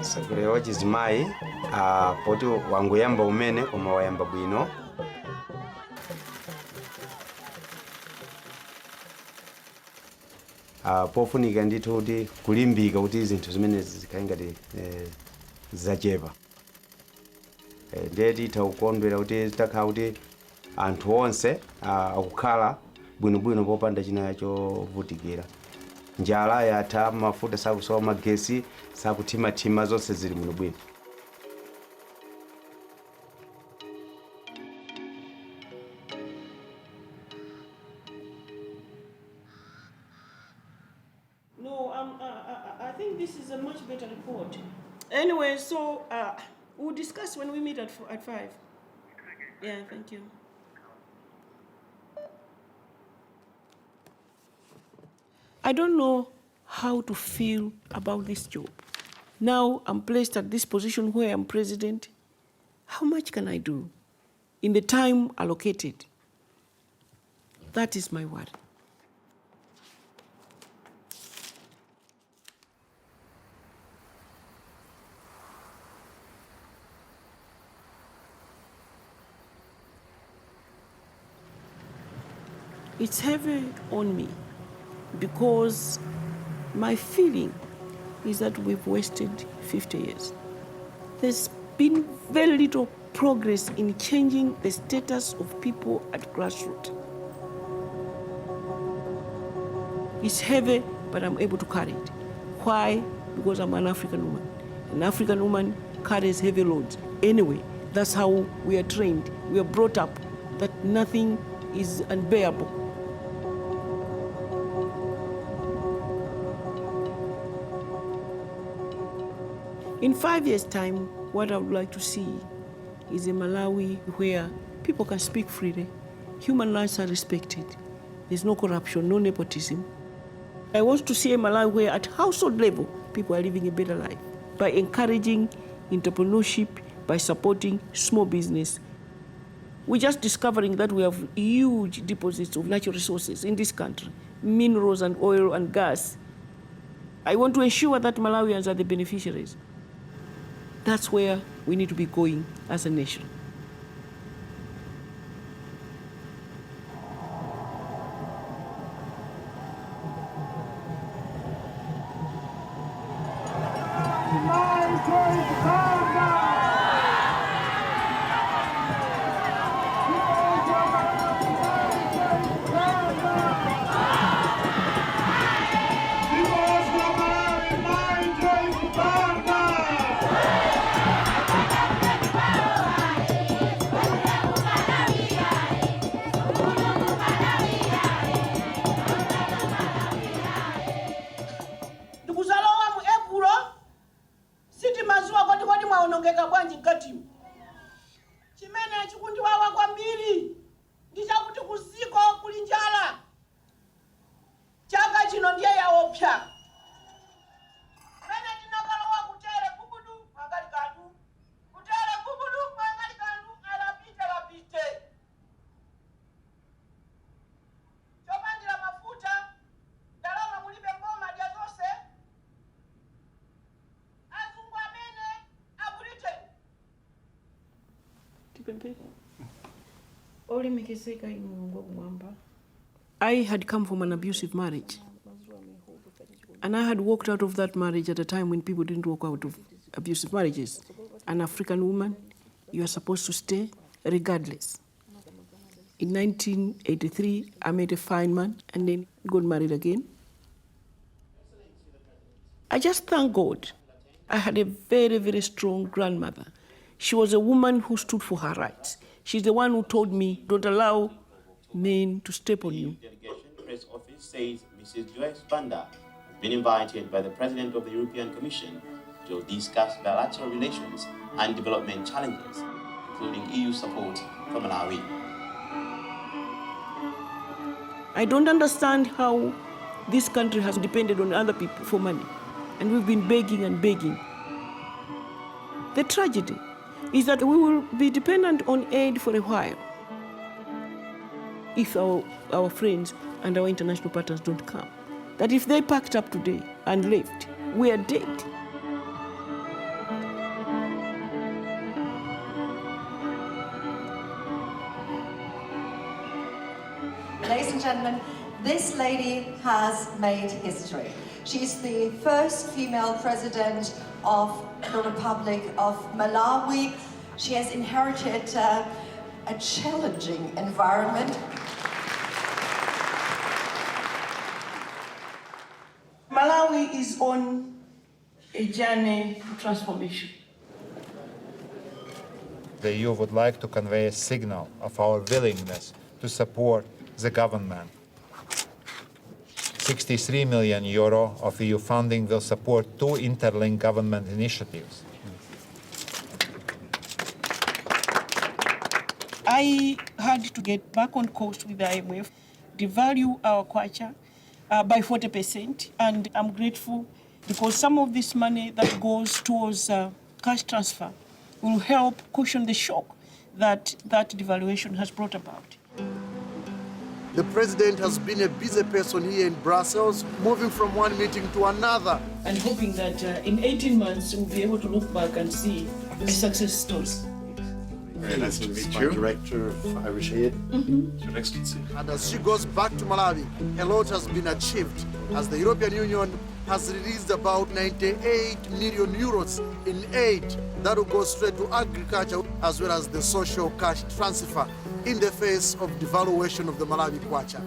Sagulero chizimayi poti wangoyamba umene koma wayamba bwino. Pofunika ndithu kuti kulimbika kuti zinthu zimenezi zikhale ngati zachepa. Ndiye titha kukondwera kuti zitakhala kuti anthu onse akukhala bwinobwino popanda china chovutikira. Njala yatha, mafuta sakusowa, magesi sakuthimathima, zonse zili bwinobwino. I think this is a much better report. Anyway, so we'll discuss when we meet at 5. Yeah, thank you. I don't know how to feel about this job. Now I'm placed at this position where I'm president. How much can I do in the time allocated? That is my worry. It's heavy on me because my feeling is that we've wasted 50 years. There's been very little progress in changing the status of people at grassroots. It's heavy, but I'm able to carry it. Why? Because I'm an African woman. An African woman carries heavy loads. Anyway, that's how we are trained. We are brought up that nothing is unbearable. In 5 years' time, what I would like to see is a Malawi where people can speak freely, human rights are respected, there's no corruption, no nepotism. I want to see a Malawi where at household level, people are living a better life by encouraging entrepreneurship, by supporting small business. We're just discovering that we have huge deposits of natural resources in this country, minerals and oil and gas. I want to ensure that Malawians are the beneficiaries. That's where we need to be going as a nation. Joyce Banda! Onongeka bwanji mkatimu. Chimene chikundiwawa kwambiri ndichakuti kusiko kuli njala. Chaka chino ndiye yaopsa. Mene tinakalowa kutere kubudu mwangali kandu. Kutere kubudu mwangali kandu alapite. Chopandira mafuta, dalama mulibe mboma dia zose. I had come from an abusive marriage. And I had walked out of that marriage at a time when people didn't walk out of abusive marriages. An African woman, you are supposed to stay regardless. In 1983, I met a fine man and then got married again. I just thank God. I had a very, very strong grandmother. She was a woman who stood for her rights. She's the one who told me, don't allow men to step on you. The delegation press office says Mrs. Joyce Banda has been invited by the President of the European Commission to discuss bilateral relations and development challenges, including EU support for Malawi. I don't understand how this country has depended on other people for money, and we've been begging and begging. The tragedy is that we will be dependent on aid for a while if our friends and our international partners don't come. That if they packed up today and left, we are dead. Ladies and gentlemen, this lady has made history. She's the first female president of the Republic of Malawi. She has inherited a challenging environment. Malawi is on a journey to transformation. The EU would like to convey a signal of our willingness to support the government. 63 million euro of EU funding will support 2 interlinked government initiatives. I had to get back on course with the IMF, devalue our kwacha by 40%, and I'm grateful because some of this money that goes towards cash transfer will help cushion the shock that devaluation has brought about. The president has been a busy person here in Brussels, moving from one meeting to another. And hoping that in 18 months we'll be able to look back and see a success story. Very nice to meet you. Director of Irish Aid. Your Excellency. And as she goes back to Malawi, a lot has been achieved as the European Union has released about 98 million euros in aid that will go straight to agriculture as well as the social cash transfer in the face of devaluation of the Malawi kwacha.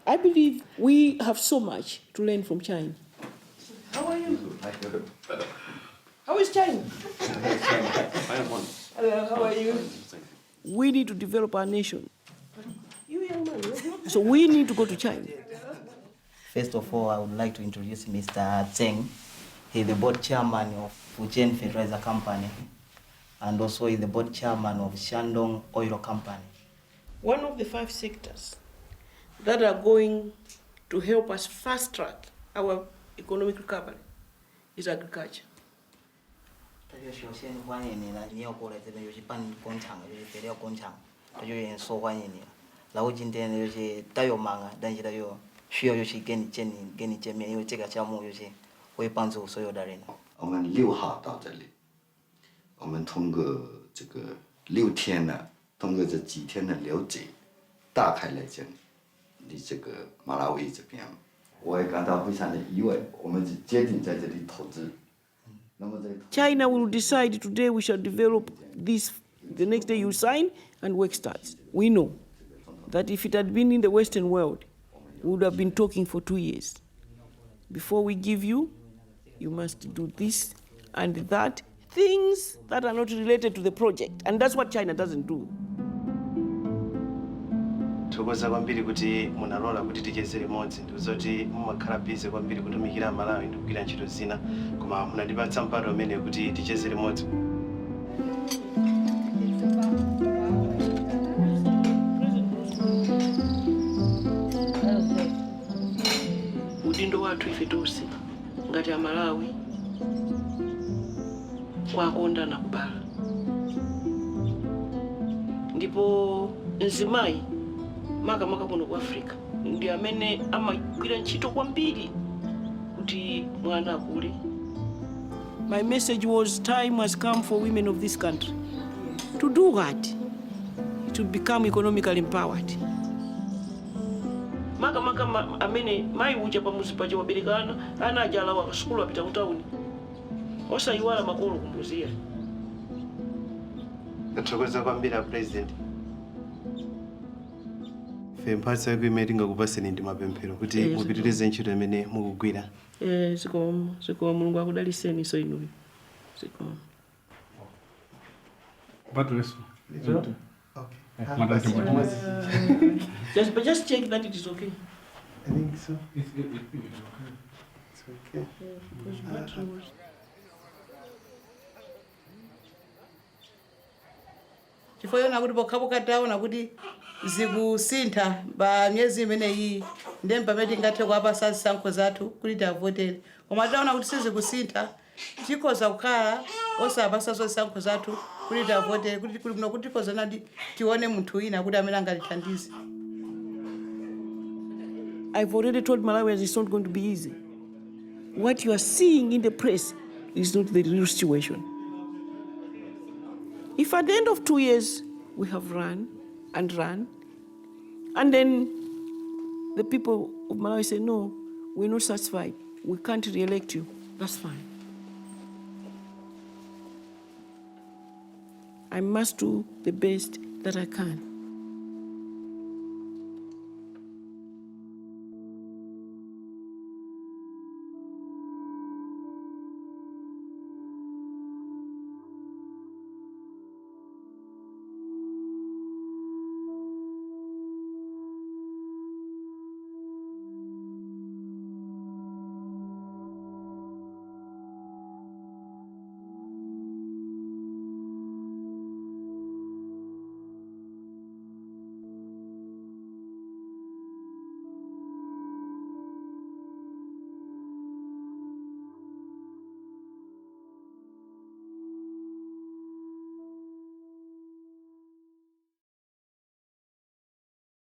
I believe we have so much to learn from China. How are you? How is China? Hello, how are you? We need to develop our nation. You young man, so we need to go to China. First of all, I would like to introduce Mr. Zheng. He's the board chairman of Fujian Fertilizer Company, and also he's the board chairman of Shandong Oil Company. One of the 5 sectors that are going to help us fast track our economic recovery is agriculture. China will decide today we shall develop this, the next day you sign and work starts. We know that if it had been in the Western world, we would have been talking for 2 years. Before we give you, you must do this and that, things that are not related to the project, and that's what China doesn't do. Tokoza kwambiri kuti munalola kuti ticheze limodzi ndikuzoti mumakhala busy kwambiri kutumikira Malawi ndi kugwira ntchito zina koma munandipatsa mpata umene kuti ticheze limodzi. Udindo wathu ife tonse ngati Amalawi kwakonda na kubala. ndipo nzimayi makamaka kuno ku Africa ndi amene amagwira ntchito kwambiri kuti mwana akule. My message was time has come for women of this country to do what? To become economically empowered. Makamaka amene mayi uja pamuzi paja waberekana ana ajala wa sukulu apita kutauni osayiwala makolo kumbuzira. Nathokoza kwambiri President. Fe mphatso yako imene tingakupaseni ndi mapemphero kuti mupitirize ntchito imene mukugwira. Zikomo Mulungu akudaliseni so inuyo. Zikomo. Just check that it is okay. I think so. It's okay. Chifukwa kuti pokhapoka taona kuti zikusintha pa myezi imeneyi ndiye pamene tingathe kuwapasa zisankho zathu kuti tiavotere. Koma taona kuti sizikusintha tikhoza kukhala osapasa zisankho zathu kuti tiavotere kuti kuli muno kuti tikhoza nadi tione munthu wina kuti amene angatithandize. I've already told Malawians it's not going to be easy. What you are seeing in the press is not the real situation. If at the end of 2 years we have run, and then the people of Malawi say, no, we're not satisfied, we can't re-elect you, that's fine. I must do the best that I can.